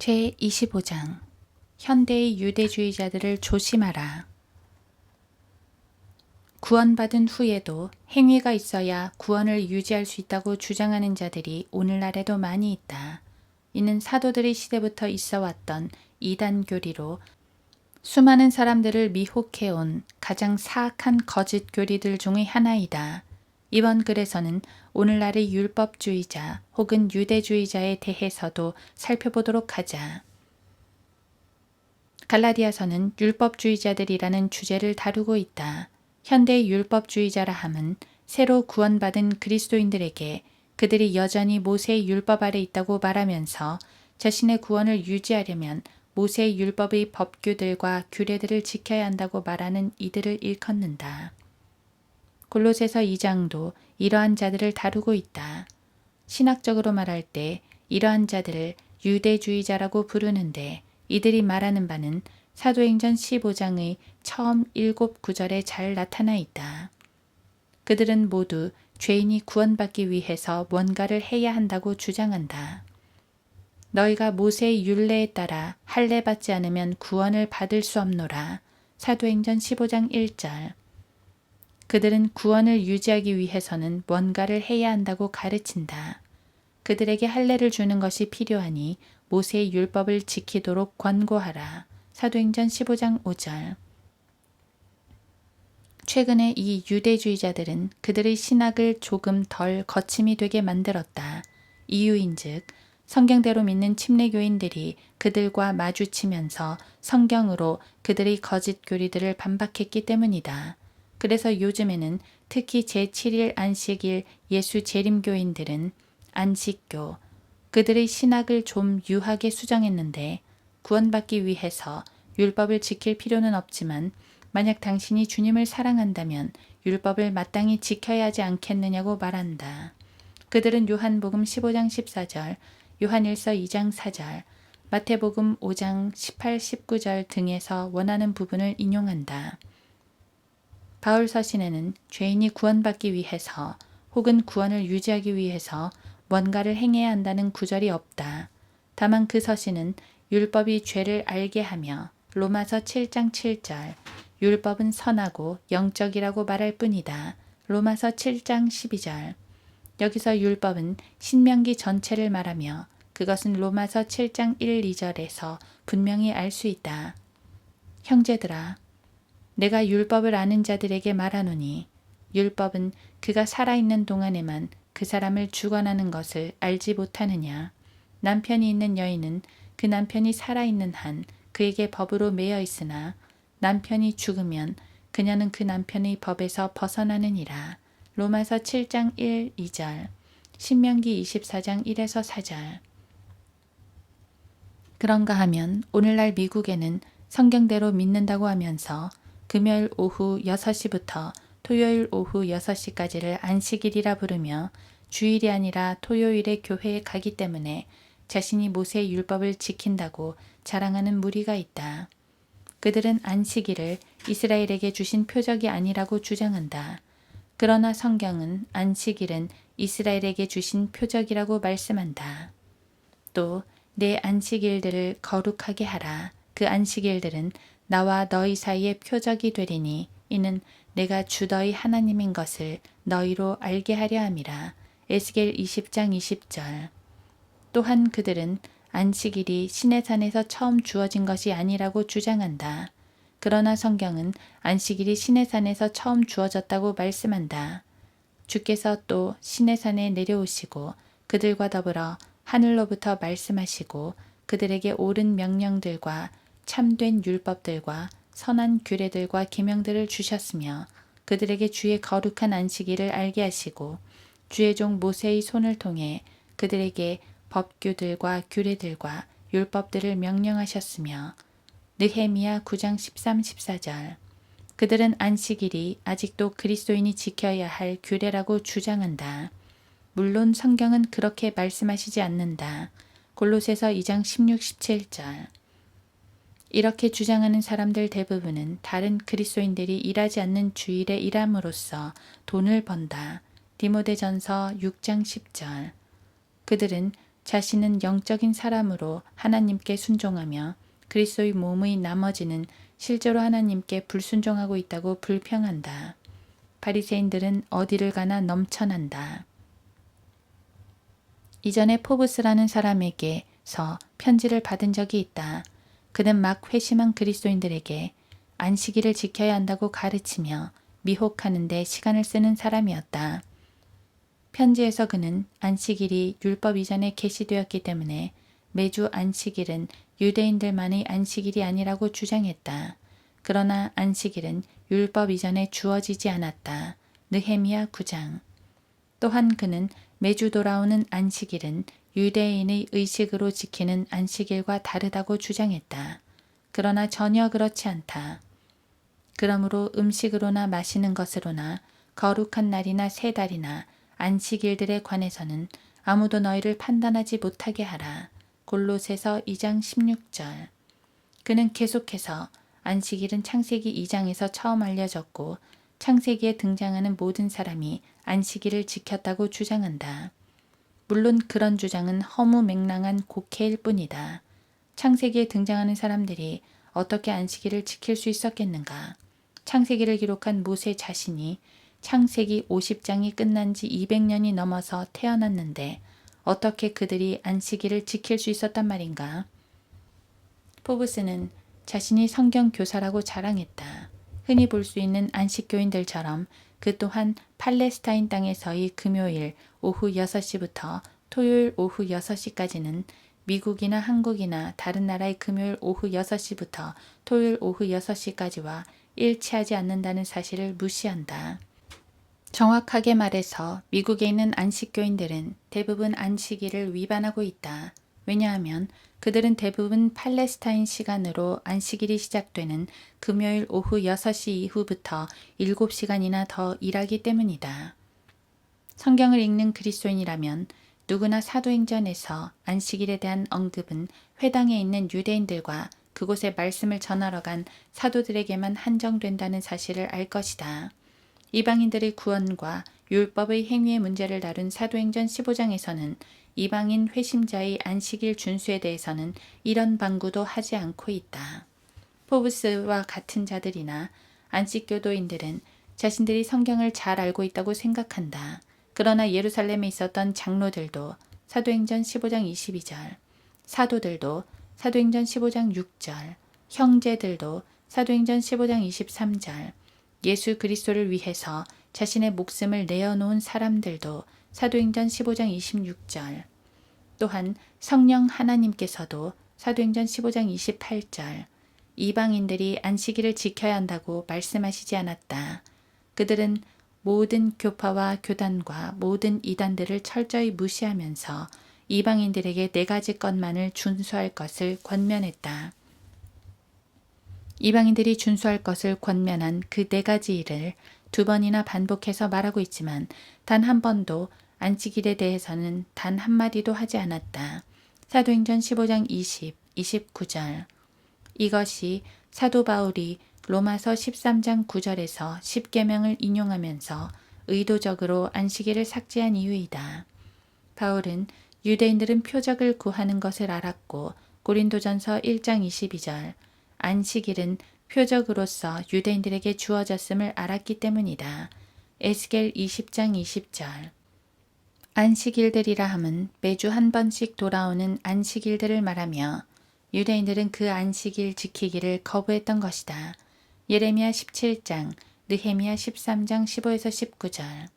제25장 현대의 유대주의자들을 조심하라. 구원받은 후에도 행위가 있어야 구원을 유지할 수 있다고 주장하는 자들이 오늘날에도 많이 있다. 이는 사도들의 시대부터 있어 왔던 이단 교리로 수많은 사람들을 미혹해온 가장 사악한 거짓 교리들 중의 하나이다. 이번 글에서는 오늘날의 율법주의자 혹은 유대주의자에 대해서도 살펴보도록 하자. 갈라디아서는 율법주의자들이라는 주제를 다루고 있다. 현대의 율법주의자라 함은 새로 구원받은 그리스도인들에게 그들이 여전히 모세의 율법 아래 있다고 말하면서 자신의 구원을 유지하려면 모세의 율법의 법규들과 규례들을 지켜야 한다고 말하는 이들을 일컫는다. 골로새서 2장도 이러한 자들을 다루고 있다. 신학적으로 말할 때 이러한 자들을 유대주의자라고 부르는데 이들이 말하는 바는 사도행전 15장의 처음 7구절에 잘 나타나 있다. 그들은 모두 죄인이 구원받기 위해서 뭔가를 해야 한다고 주장한다. 너희가 모세의 율례에 따라 할례 받지 않으면 구원을 받을 수 없노라. 사도행전 15장 1절. 그들은 구원을 유지하기 위해서는 뭔가를 해야 한다고 가르친다. 그들에게 할례를 주는 것이 필요하니 모세의 율법을 지키도록 권고하라. 사도행전 15장 5절. 최근에 이 유대주의자들은 그들의 신학을 조금 덜 거침이 되게 만들었다. 이유인즉 성경대로 믿는 침례교인들이 그들과 마주치면서 성경으로 그들의 거짓 교리들을 반박했기 때문이다. 그래서 요즘에는 특히 제7일 안식일 예수 재림교인들은 안식교, 그들의 신학을 좀 유하게 수정했는데 구원받기 위해서 율법을 지킬 필요는 없지만 만약 당신이 주님을 사랑한다면 율법을 마땅히 지켜야 하지 않겠느냐고 말한다. 그들은 요한복음 15장 14절, 요한일서 2장 4절, 마태복음 5장 18, 19절 등에서 원하는 부분을 인용한다. 바울 서신에는 죄인이 구원받기 위해서 혹은 구원을 유지하기 위해서 뭔가를 행해야 한다는 구절이 없다. 다만 그 서신은 율법이 죄를 알게 하며 로마서 7장 7절, 율법은 선하고 영적이라고 말할 뿐이다. 로마서 7장 12절. 여기서 율법은 신명기 전체를 말하며 그것은 로마서 7장 1, 2절에서 분명히 알 수 있다. 형제들아, 내가 율법을 아는 자들에게 말하노니 율법은 그가 살아있는 동안에만 그 사람을 주관하는 것을 알지 못하느냐. 남편이 있는 여인은 그 남편이 살아있는 한 그에게 법으로 매여 있으나 남편이 죽으면 그녀는 그 남편의 법에서 벗어나느니라. 로마서 7장 1, 2절, 신명기 24장 1에서 4절. 그런가 하면 오늘날 미국에는 성경대로 믿는다고 하면서 금요일 오후 6시부터 토요일 오후 6시까지를 안식일이라 부르며 주일이 아니라 토요일에 교회에 가기 때문에 자신이 모세의 율법을 지킨다고 자랑하는 무리가 있다. 그들은 안식일을 이스라엘에게 주신 표적이 아니라고 주장한다. 그러나 성경은 안식일은 이스라엘에게 주신 표적이라고 말씀한다. 또 내 안식일들을 거룩하게 하라. 그 안식일들은 나와 너희 사이의 표적이 되리니 이는 내가 주 너희 하나님인 것을 너희로 알게 하려 함이라. 에스겔 20장 20절. 또한 그들은 안식일이 시내산에서 처음 주어진 것이 아니라고 주장한다. 그러나 성경은 안식일이 시내산에서 처음 주어졌다고 말씀한다. 주께서 또 시내산에 내려오시고 그들과 더불어 하늘로부터 말씀하시고 그들에게 옳은 명령들과 참된 율법들과 선한 규례들과 계명들을 주셨으며 그들에게 주의 거룩한 안식일을 알게 하시고 주의 종 모세의 손을 통해 그들에게 법규들과 규례들과 율법들을 명령하셨으며 느헤미야 9장 13, 14절. 그들은 안식일이 아직도 그리스도인이 지켜야 할 규례라고 주장한다. 물론 성경은 그렇게 말씀하시지 않는다. 골로새서 2장 16, 17절. 이렇게 주장하는 사람들 대부분은 다른 그리스도인들이 일하지 않는 주일에 일함으로써 돈을 번다. 디모데전서 6장 10절. 그들은 자신은 영적인 사람으로 하나님께 순종하며 그리스도의 몸의 나머지는 실제로 하나님께 불순종하고 있다고 불평한다. 바리새인들은 어디를 가나 넘쳐난다. 이전에 포브스라는 사람에게서 편지를 받은 적이 있다. 그는 막 회심한 그리스도인들에게 안식일을 지켜야 한다고 가르치며 미혹하는 데 시간을 쓰는 사람이었다. 편지에서 그는 안식일이 율법 이전에 계시되었기 때문에 매주 안식일은 유대인들만의 안식일이 아니라고 주장했다. 그러나 안식일은 율법 이전에 주어지지 않았다. 느헤미야 9장. 또한 그는 매주 돌아오는 안식일은 유대인의 의식으로 지키는 안식일과 다르다고 주장했다. 그러나 전혀 그렇지 않다. 그러므로 음식으로나 마시는 것으로나 거룩한 날이나 세 달이나 안식일들에 관해서는 아무도 너희를 판단하지 못하게 하라. 골로새서 2장 16절. 그는 계속해서 안식일은 창세기 2장에서 처음 알려졌고 창세기에 등장하는 모든 사람이 안식일을 지켰다고 주장한다. 물론 그런 주장은 허무맹랑한 곡해일 뿐이다. 창세기에 등장하는 사람들이 어떻게 안식일을 지킬 수 있었겠는가? 창세기를 기록한 모세 자신이 창세기 50장이 끝난 지 200년이 넘어서 태어났는데 어떻게 그들이 안식일을 지킬 수 있었단 말인가? 포브스는 자신이 성경 교사라고 자랑했다. 흔히 볼 수 있는 안식교인들처럼 그 또한 팔레스타인 땅에서의 금요일 오후 6시부터 토요일 오후 6시까지는 미국이나 한국이나 다른 나라의 금요일 오후 6시부터 토요일 오후 6시까지와 일치하지 않는다는 사실을 무시한다. 정확하게 말해서 미국에 있는 안식교인들은 대부분 안식일을 위반하고 있다. 왜냐하면 그들은 대부분 팔레스타인 시간으로 안식일이 시작되는 금요일 오후 6시 이후부터 7시간이나 더 일하기 때문이다. 성경을 읽는 그리스도인이라면 누구나 사도행전에서 안식일에 대한 언급은 회당에 있는 유대인들과 그곳에 말씀을 전하러 간 사도들에게만 한정된다는 사실을 알 것이다. 이방인들의 구원과 율법의 행위의 문제를 다룬 사도행전 15장에서는 이방인 회심자의 안식일 준수에 대해서는 이런 방구도 하지 않고 있다. 포브스와 같은 자들이나 안식교도인들은 자신들이 성경을 잘 알고 있다고 생각한다. 그러나 예루살렘에 있었던 장로들도 사도행전 15장 22절, 사도들도 사도행전 15장 6절, 형제들도 사도행전 15장 23절, 예수 그리스도를 위해서 자신의 목숨을 내어놓은 사람들도 사도행전 15장 26절, 또한 성령 하나님께서도 사도행전 15장 28절, 이방인들이 안식일을 지켜야 한다고 말씀하시지 않았다. 그들은 모든 교파와 교단과 모든 이단들을 철저히 무시하면서 이방인들에게 4가지 것만을 준수할 것을 권면했다. 이방인들이 준수할 것을 권면한 그 4가지 일을 2번이나 반복해서 말하고 있지만 단 한 번도 안식일에 대해서는 단 한마디도 하지 않았다. 사도행전 15장 20, 29절. 이것이 사도 바울이 로마서 13장 9절에서 10계명을 인용하면서 의도적으로 안식일을 삭제한 이유이다. 바울은 유대인들은 표적을 구하는 것을 알았고 고린도전서 1장 22절 안식일은 표적으로서 유대인들에게 주어졌음을 알았기 때문이다. 에스겔 20장 20절. 안식일들이라 함은 매주 한 번씩 돌아오는 안식일들을 말하며 유대인들은 그 안식일 지키기를 거부했던 것이다. 예레미야 17장, 느헤미야 13장 15에서 19절.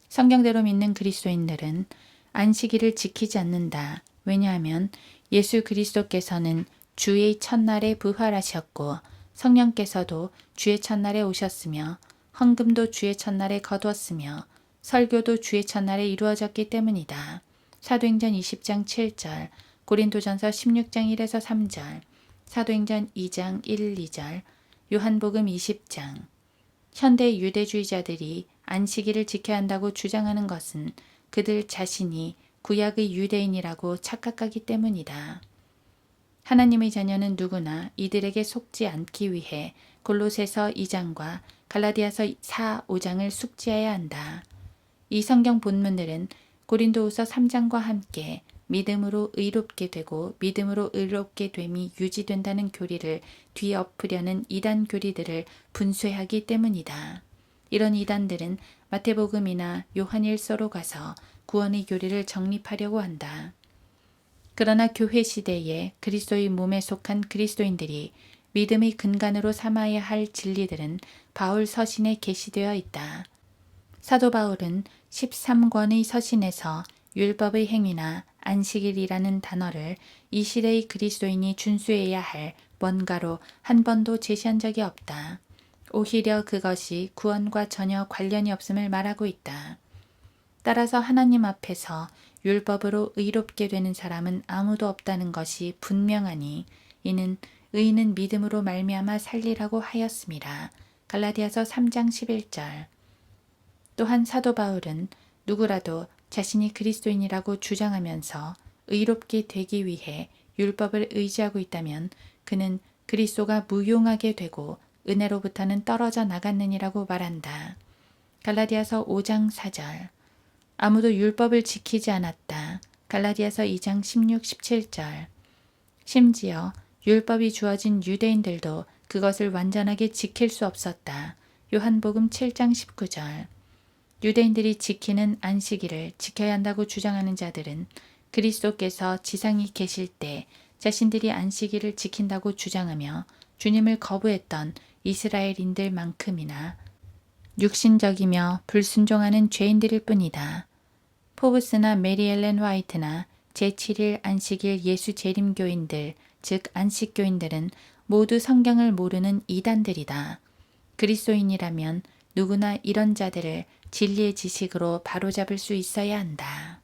성경대로 믿는 그리스도인들은 안식일을 지키지 않는다. 왜냐하면 예수 그리스도께서는 주의 첫날에 부활하셨고 성령께서도 주의 첫날에 오셨으며 헌금도 주의 첫날에 거두었으며 설교도 주의 첫날에 이루어졌기 때문이다. 사도행전 20장 7절, 고린도전서 16장 1에서 3절, 사도행전 2장 1, 2절, 요한복음 20장. 현대 유대주의자들이 안식일을 지켜야 한다고 주장하는 것은 그들 자신이 구약의 유대인이라고 착각하기 때문이다. 하나님의 자녀는 누구나 이들에게 속지 않기 위해 골로새서 2장과 갈라디아서 4, 5장을 숙지해야 한다. 이 성경 본문들은 고린도후서 3장과 함께 믿음으로 의롭게 되고 믿음으로 의롭게 됨이 유지된다는 교리를 뒤엎으려는 이단 교리들을 분쇄하기 때문이다. 이런 이단들은 마태복음이나 요한일서로 가서 구원의 교리를 정립하려고 한다. 그러나 교회 시대에 그리스도의 몸에 속한 그리스도인들이 믿음의 근간으로 삼아야 할 진리들은 바울 서신에 게시되어 있다. 사도 바울은 13권의 서신에서 율법의 행위나 안식일이라는 단어를 이 시대의 그리스도인이 준수해야 할 뭔가로 한 번도 제시한 적이 없다. 오히려 그것이 구원과 전혀 관련이 없음을 말하고 있다. 따라서 하나님 앞에서 율법으로 의롭게 되는 사람은 아무도 없다는 것이 분명하니 이는 의인은 믿음으로 말미암아 살리라고 하였습니다. 갈라디아서 3장 11절. 또한 사도 바울은 누구라도 자신이 그리스도인이라고 주장하면서 의롭게 되기 위해 율법을 의지하고 있다면 그는 그리스도가 무용하게 되고 은혜로부터는 떨어져 나갔느니라고 말한다. 갈라디아서 5장 4절. 아무도 율법을 지키지 않았다. 갈라디아서 2장 16, 17절. 심지어 율법이 주어진 유대인들도 그것을 완전하게 지킬 수 없었다. 요한복음 7장 19절. 유대인들이 지키는 안식일을 지켜야 한다고 주장하는 자들은 그리스도께서 지상에 계실 때 자신들이 안식일을 지킨다고 주장하며 주님을 거부했던 이스라엘인들만큼이나 육신적이며 불순종하는 죄인들일 뿐이다. 포브스나 메리엘렌 화이트나 제7일 안식일 예수 재림교인들, 즉 안식교인들은 모두 성경을 모르는 이단들이다. 그리스도인이라면 누구나 이런 자들을 진리의 지식으로 바로잡을 수 있어야 한다.